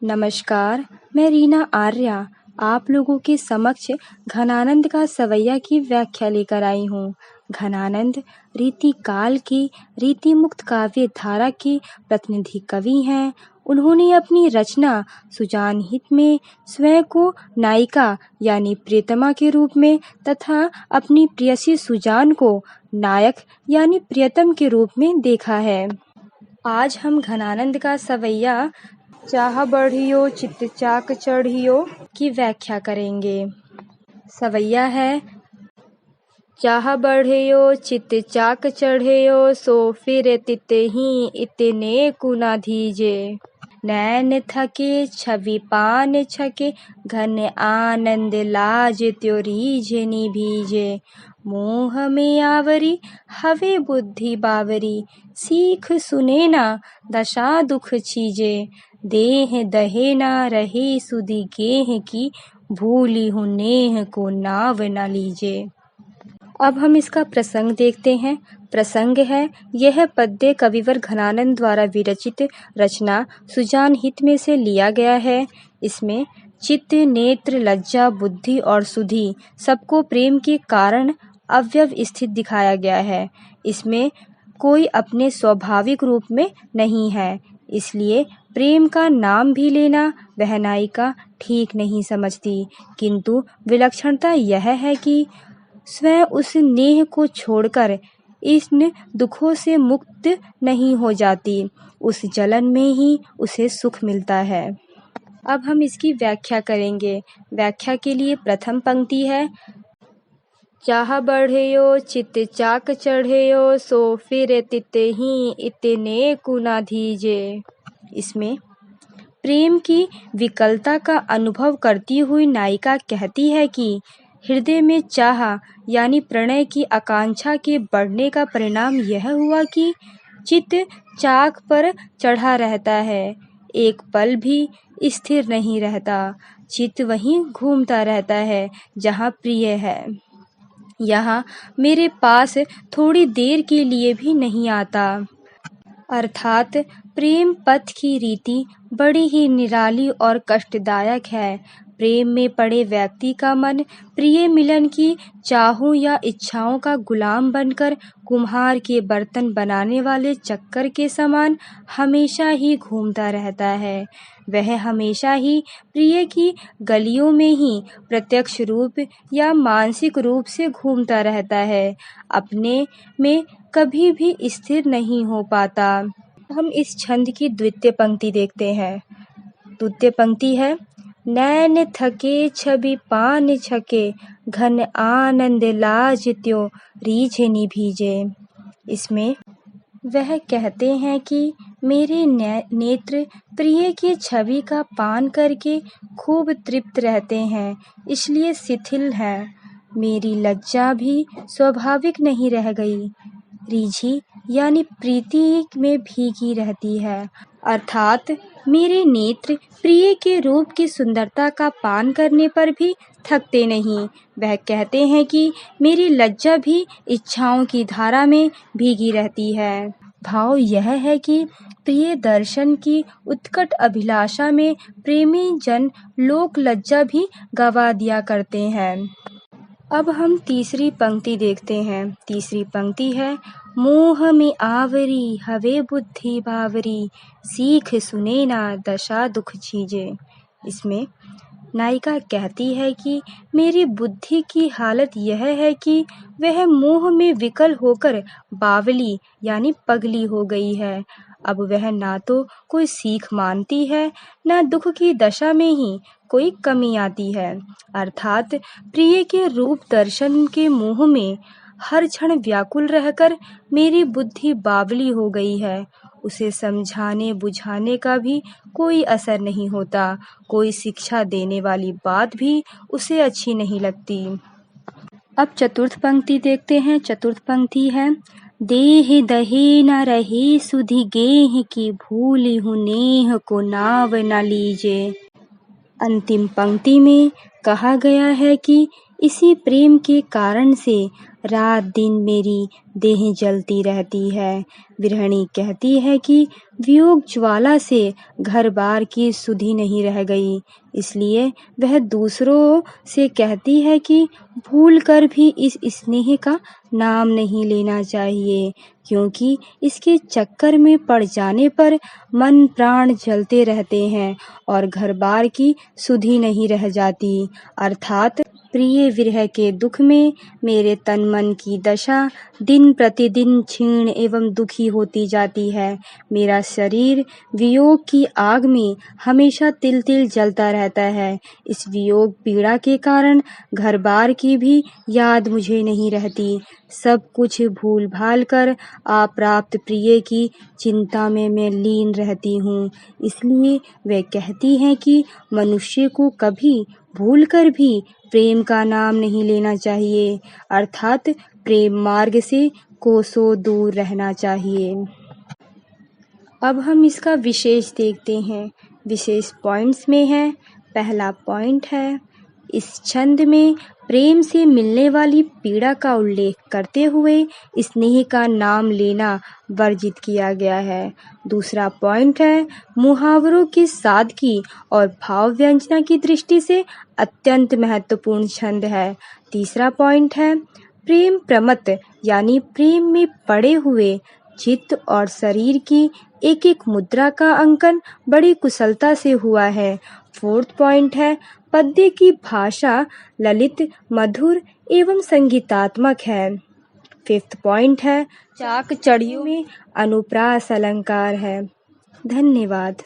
नमस्कार, मैं रीना आर्या आप लोगों के समक्ष घनानंद का सवैया की व्याख्या लेकर आई हूँ। घनानंद रीति काल की रीति मुक्त काव्य धारा के प्रतिनिधि कवि हैं। उन्होंने अपनी रचना सुजान हित में स्वयं को नायिका यानी प्रियतमा के रूप में तथा अपनी प्रेयसी सुजान को नायक यानी प्रियतम के रूप में देखा है। आज हम घनानंद का सवैया चाह बढ़ियो चित्त चाक चढ़ियो की व्याख्या करेंगे। सवैया है, चाह बढ़ियो चित्त चाक चढ़ियो सो फिर तितहि इतने कुना धीजे। नैन थके छवि पान छके घन आनंद लाज त्यो रीझे निभीजे। मोह में आवरी हवे बुद्धि बावरी सीख सुने ना दशा दुख छीजे। देह दहे ना रहे सुधि गेह की भूली हूँ नेह को नाव न लीजे। अब हम इसका प्रसंग देखते हैं। प्रसंग है, यह पद्य कविवर घनानंद द्वारा विरचित रचना सुजान हित में से लिया गया है। इसमें चित्त, नेत्र, लज्जा, बुद्धि और सुधि सबको प्रेम के कारण अव्यव स्थित दिखाया गया है। इसमें कोई अपने स्वाभाविक रूप में नहीं है, इसलिए प्रेम का नाम भी लेना वह नायिका ठीक नहीं समझती। किंतु विलक्षणता यह है कि स्वयं उस नेह को छोड़कर इन दुखों से मुक्त नहीं हो जाती, उस जलन में ही उसे सुख मिलता है। अब हम इसकी व्याख्या करेंगे। व्याख्या के लिए प्रथम पंक्ति है, चाह बढ़ियो चित्त चाक चढ़ियो सो फिर तितहि इतने कुना धीजे। इसमें प्रेम की विकलता का अनुभव करती हुई नायिका कहती है कि हृदय में चाह यानी प्रणय की आकांक्षा के बढ़ने का परिणाम यह हुआ कि चित्त चाक पर चढ़ा रहता है, एक पल भी स्थिर नहीं रहता। चित्त वहीं घूमता रहता है जहाँ प्रिय है, यहाँ मेरे पास थोड़ी देर के लिए भी नहीं आता। अर्थात प्रेम पथ की रीति बड़ी ही निराली और कष्टदायक है। प्रेम में पड़े व्यक्ति का मन प्रिय मिलन की चाहों या इच्छाओं का गुलाम बनकर कुम्हार के बर्तन बनाने वाले चक्कर के समान हमेशा ही घूमता रहता है। वह हमेशा ही प्रिय की गलियों में ही प्रत्यक्ष रूप या मानसिक रूप से घूमता रहता है, अपने में कभी भी स्थिर नहीं हो पाता। हम इस छंद की द्वितीय पंक्ति देखते हैं। द्वितीय पंक्ति है, नैन थके छवि पान छके घन आनंद लाज त्यो रीझे निभीजे। इसमें वह कहते हैं कि मेरे नेत्र प्रिय की छवि का पान करके खूब तृप्त रहते हैं, इसलिए शिथिल है। मेरी लज्जा भी स्वाभाविक नहीं रह गई, रीझी यानी प्रीति में भीगी रहती है। अर्थात मेरे नेत्र प्रिय के रूप की सुंदरता का पान करने पर भी थकते नहीं। वह कहते हैं कि मेरी लज्जा भी इच्छाओं की धारा में भीगी रहती है। भाव यह है कि प्रिय दर्शन की उत्कट अभिलाषा में प्रेमी जन लोक लज्जा भी गवा दिया करते हैं। अब हम तीसरी पंक्ति देखते हैं। तीसरी पंक्ति है, मोह में आवरी हवे बुद्धि बावरी सीख सुने ना दशा दुख छीजे। इसमें नायिका कहती है कि मेरी बुद्धि की हालत यह है कि वह मोह में विकल होकर बावली यानी पगली हो गई है। अब वह ना तो कोई सीख मानती है, ना दुख की दशा में ही कोई कमी आती है। अर्थात प्रिय के रूप दर्शन के मोह में हर क्षण व्याकुल रहकर मेरी बुद्धि बावली हो गई है। उसे समझाने बुझाने का भी कोई असर नहीं होता, कोई शिक्षा देने वाली बात भी उसे अच्छी नहीं लगती। अब चतुर्थ पंक्ति देखते हैं। चतुर्थ पंक्ति है, देह दहे न रहे सुधि गेह की भूली हूँ नेह को नाव न लीजे। अंतिम पंक्ति में कहा गया है कि इसी प्रेम के कारण से रात दिन मेरी देह जलती रहती है। गृहिणी कहती है कि वियोग ज्वाला से घर बार की सुधि नहीं रह गई, इसलिए वह दूसरों से कहती है कि भूल कर भी इस स्नेह का नाम नहीं लेना चाहिए, क्योंकि इसके चक्कर में पड़ जाने पर मन प्राण जलते रहते हैं और घर बार की सुधि नहीं रह जाती। अर्थात प्रिय विरह के दुख में मेरे तन मन की दशा दिन प्रतिदिन क्षीण एवं दुखी होती जाती है। मेरा शरीर वियोग की आग में हमेशा तिल तिल जलता रहता है। इस वियोग पीड़ा के कारण घर बार की भी याद मुझे नहीं रहती। सब कुछ भूल भाल कर अप्राप्त प्रिय की चिंता में मैं लीन रहती हूँ। इसलिए वे कहती हैं कि मनुष्य को कभी भूल कर भी प्रेम का नाम नहीं लेना चाहिए, अर्थात प्रेम मार्ग से कोसों दूर रहना चाहिए। अब हम इसका विशेष देखते हैं। विशेष पॉइंट्स में है। पहला पॉइंट है, इस छंद में प्रेम से मिलने वाली पीड़ा का उल्लेख करते हुए स्नेह का नाम लेना वर्जित किया गया है। दूसरा पॉइंट है, मुहावरों की सादगी और भाव व्यंजना की दृष्टि से अत्यंत महत्वपूर्ण छंद है। तीसरा पॉइंट है, प्रेम प्रमत्त यानी प्रेम में पड़े हुए चित्त और शरीर की एक एक मुद्रा का अंकन बड़ी कुशलता से हुआ है। फोर्थ पॉइंट है, पद्य की भाषा ललित, मधुर एवं संगीतात्मक है। फिफ्थ पॉइंट है, चाक चढ़ियों में अनुप्रास अलंकार है। धन्यवाद।